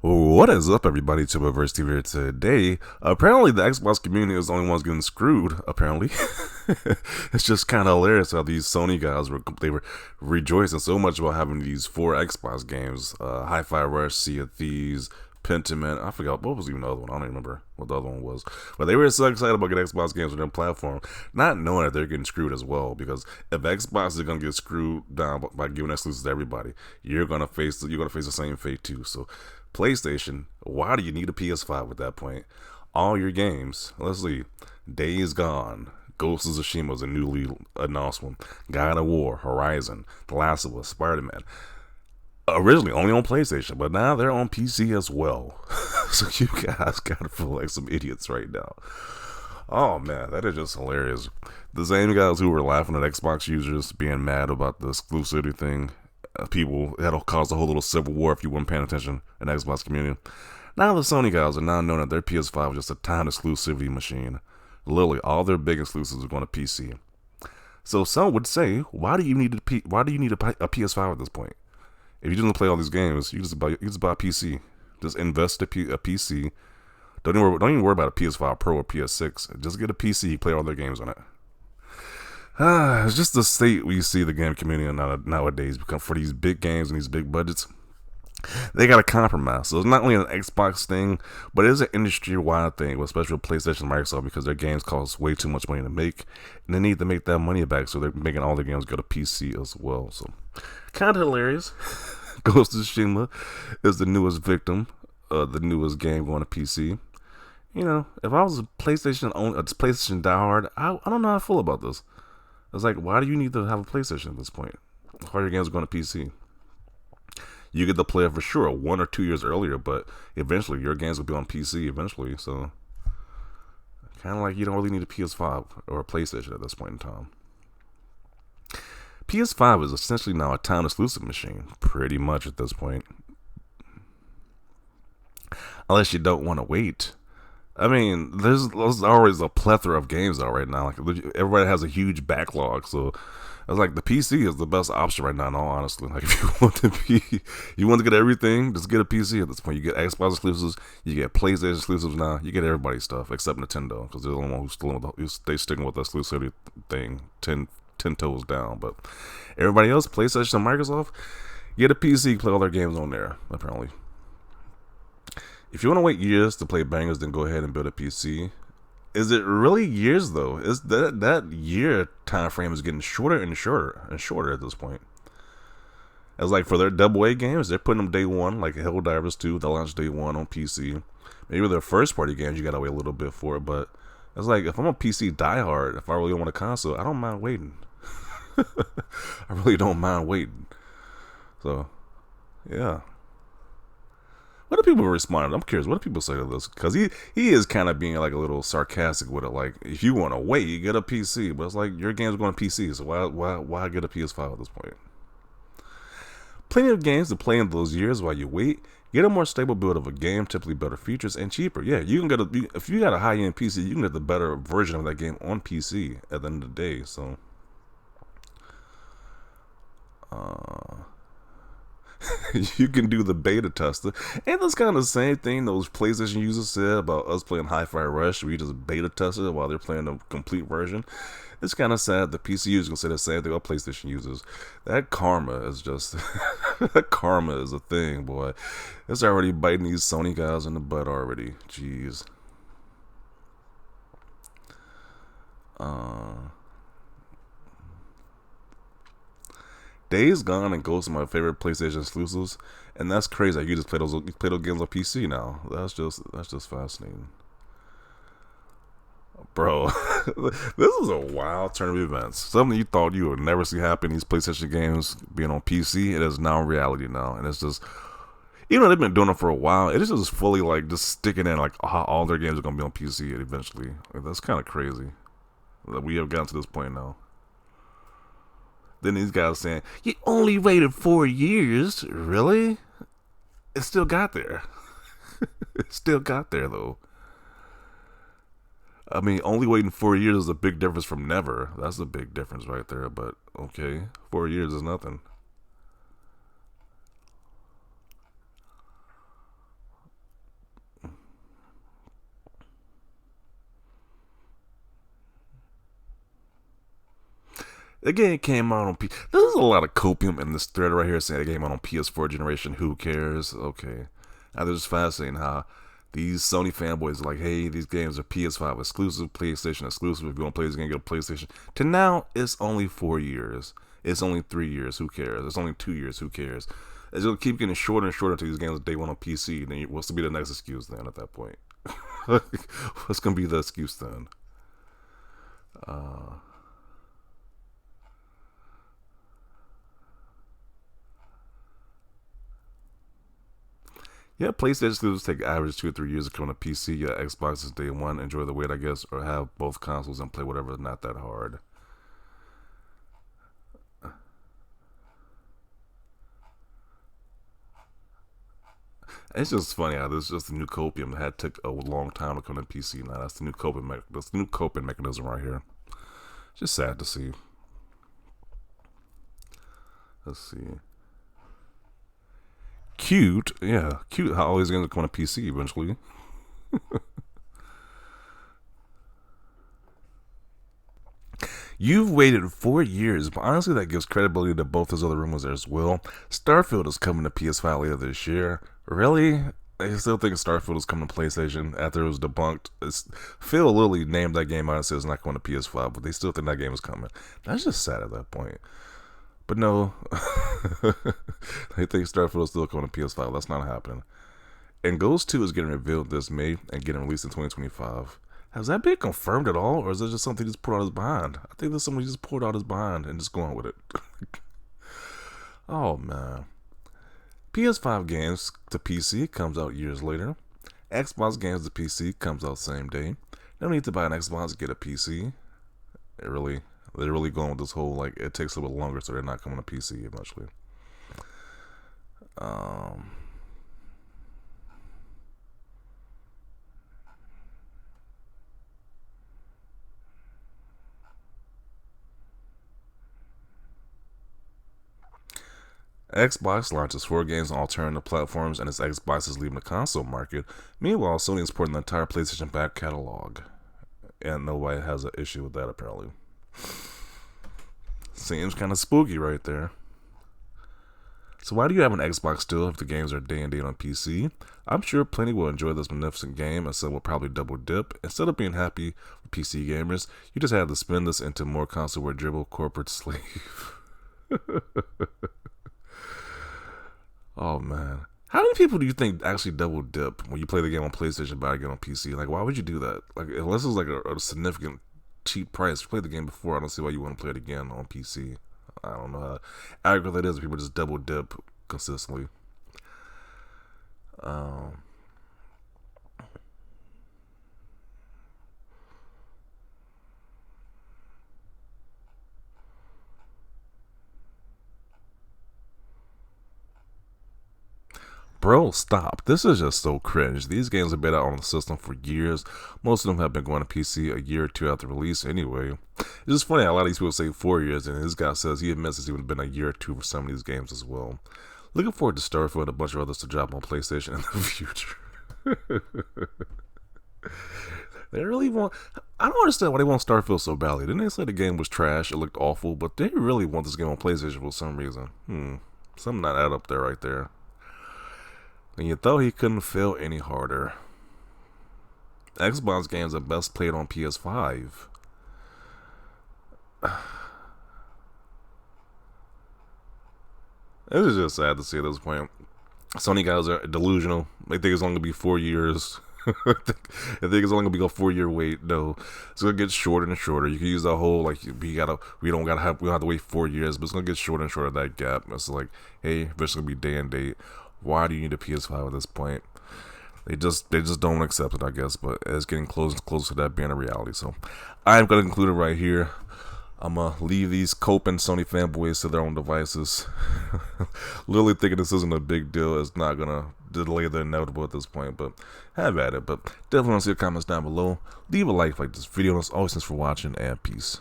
What is up, everybody? Reverse TV here today. Apparently, the Xbox community is the only ones getting screwed. Apparently, it's just kind of hilarious how these Sony guys were rejoicing so much about having these four Xbox games: Hi-Fi Rush, Sea of Thieves, Pentiment. I forgot what was even the other one. I don't even remember what the other one was. But they were so excited about getting Xbox games on their platform, not knowing that they're getting screwed as well. Because if Xbox is gonna get screwed down by giving exclusives to everybody, you're gonna face the same fate too. So PlayStation, why do you need a PS5 at that point? All your games, let's see, Days Gone, Ghost of Tsushima is a newly announced one, God of War, Horizon, The Last of Us, Spider-Man. Originally only on PlayStation, but now they're on PC as well. So you guys gotta feel like some idiots right now. Oh man, that is just hilarious. The same guys who were laughing at Xbox users being mad about the exclusivity thing, people that'll cause a whole little civil war if you weren't paying attention in the Xbox community. Now the Sony guys are now knowing that their PS5 is just a time exclusivity machine. Literally, all their big exclusives are going to PC. So some would say, why do you need a PS5 at this point? If you just play all these games, you just buy a PC. Just invest a PC. Don't even worry about a PS5 Pro or PS6. Just get a PC, play all their games on it. It's just the state we see the game community nowadays become for these big games and these big budgets. They got to compromise. So it's not only an Xbox thing, but it is an industry-wide thing, especially with PlayStation and Microsoft, because their games cost way too much money to make, and they need to make that money back, so they're making all their games go to PC as well. So, kind of hilarious. Ghost of Tsushima is the newest victim, the newest game going to PC. You know, if I was a PlayStation diehard, I don't know how I feel about this. It's like, why do you need to have a PlayStation at this point? All your games are going to PC. You get to play it for sure 1 or 2 years earlier, but eventually your games will be on PC eventually. So, kind of like you don't really need a PS5 or a PlayStation at this point in time. PS5 is essentially now a time exclusive machine, pretty much at this point. Unless you don't want to wait. I mean, there's always a plethora of games out right now. Like everybody has a huge backlog, so it's like the PC is the best option right now. In all honesty, like if you want to get everything, just get a PC at this point. You get Xbox exclusives, you get PlayStation exclusives now. You get everybody's stuff except Nintendo, because they're the only one who's sticking with the exclusivity thing 10 toes down. But everybody else, PlayStation and Microsoft, get a PC, play all their games on there. Apparently. If you want to wait years to play bangers, then go ahead and build a PC. Is it really years though? Is that year time frame is getting shorter and shorter and shorter at this point? As like for their AA games, they're putting them day one, like Helldivers 2, they'll launch day one on PC. Maybe their first party games you gotta wait a little bit for it, but it's like if I'm a PC diehard, if I really want a console, I don't mind waiting. I really don't mind waiting. So, yeah. What do people respond? I'm curious. What do people say to this? Because he is kind of being like a little sarcastic with it. Like, if you want to wait, you get a PC. But it's like your game's going to PC, so why get a PS5 at this point? Plenty of games to play in those years while you wait. Get a more stable build of a game, typically better features and cheaper. Yeah, you can if you got a high-end PC, you can get the better version of that game on PC at the end of the day. So, you can do the beta tester. And that's kind of the same thing those PlayStation users said about us playing Hi-Fi Rush. We just beta tested it while they're playing the complete version. It's kind of sad the PC users can say the same thing about PlayStation users. That karma is just... that karma is a thing, boy. It's already biting these Sony guys in the butt already. Jeez. Days Gone and Ghost are my favorite PlayStation exclusives, and that's crazy. You just play those games on PC now. That's just fascinating, bro. This is a wild turn of events. Something you thought you would never see happen. These PlayStation games being on PC, it is now reality now, and it's just even though they've been doing it for a while, it is just fully like just sticking in like how all their games are gonna be on PC eventually. Like, that's kind of crazy that we have gotten to this point now. Then these guys saying, you only waited 4 years? Really? It still got there. It still got there, though. I mean, only waiting 4 years is a big difference from never. That's a big difference right there, but okay. 4 years is nothing. The game came out on There's a lot of copium in this thread right here saying the game out on PS4 generation. Who cares? Okay. Now, it's just fascinating how these Sony fanboys are like, hey, these games are PS5 exclusive, PlayStation exclusive. If you want to play this game, get a PlayStation. To now, it's only 4 years. It's only 3 years. Who cares? It's only 2 years. Who cares? It's going to keep getting shorter and shorter until these games day one on PC. Then what's to be the next excuse then at that point? What's going to be the excuse then? Yeah, PlayStation exclusives take average 2 or 3 years to come to PC. Yeah, Xbox is day one. Enjoy the wait, I guess, or have both consoles and play whatever. Not that hard. It's just funny how this is just the new copium that had took a long time to come to PC. Now that's the new coping mechanism right here. Just sad to see. Let's see. Cute, yeah, cute. How always going to come to PC eventually. You've waited 4 years, but honestly, that gives credibility to both those other rumors as well. Starfield is coming to PS5 later this year. Really? I still think Starfield is coming to PlayStation after it was debunked. Phil literally named that game out and said it's not going to PS5, but they still think that game is coming. That's just sad at that point. But no, they think Starfield is still coming to PS5. That's not happening. And Ghost 2 is getting revealed this May and getting released in 2025. Has that been confirmed at all, or is it just something he just pulled out his behind? I think there's somebody just pulled out his behind and just going with it. Oh, man. PS5 games to PC comes out years later. Xbox games to PC comes out same day. No need to buy an Xbox to get a PC. They're really going with this whole, like, it takes a little longer, so they're not coming to PC eventually. Xbox launches 4 games on alternative platforms, and its Xbox is leaving the console market. Meanwhile, Sony is porting the entire PlayStation back catalog, and nobody has an issue with that apparently. Seems kind of spooky right there. So why do you have an Xbox still if the games are day and date on PC? I'm sure plenty will enjoy this magnificent game, and some will probably double dip. Instead of being happy with PC gamers, you just have to spin this into more consoleware dribble corporate slave. Oh, man. How many people do you think actually double dip when you play the game on PlayStation buy again on PC? Like, why would you do that? Like, unless it's like a significant cheap price. You played the game before, I don't see why you want to play it again on PC. I don't know how accurate that is if people just double dip consistently. Bro, stop. This is just so cringe. These games have been out on the system for years. Most of them have been going to PC a year or two after release anyway. It's just funny how a lot of these people say 4 years, and this guy says he admits it's even been a year or two for some of these games as well. Looking forward to Starfield and a bunch of others to drop on PlayStation in the future. They really want... I don't understand why they want Starfield so badly. Didn't they say the game was trash, it looked awful, but they really want this game on PlayStation for some reason. Something not add up there right there. And you thought he couldn't fail any harder. Xbox games are best played on PS5. This is just sad to see at this point. Sony guys are delusional. They think it's only going to be 4 years. I think it's only going to be a 4-year wait. No, it's going to get shorter and shorter. You can use that whole, like, we don't have to wait 4 years, but it's going to get shorter and shorter, that gap. It's like, hey, it's going to be day and date. Why do you need a PS5 at this point? They just don't accept it, I guess. But it's getting closer and closer to that being a reality. So I'm gonna conclude it right here. I'm gonna leave these Copium and Sony fanboys to their own devices. Literally thinking this isn't a big deal. It's not gonna delay the inevitable at this point. But have at it. But definitely want to see your comments down below. Leave a like this video. And as always, thanks for watching, and peace.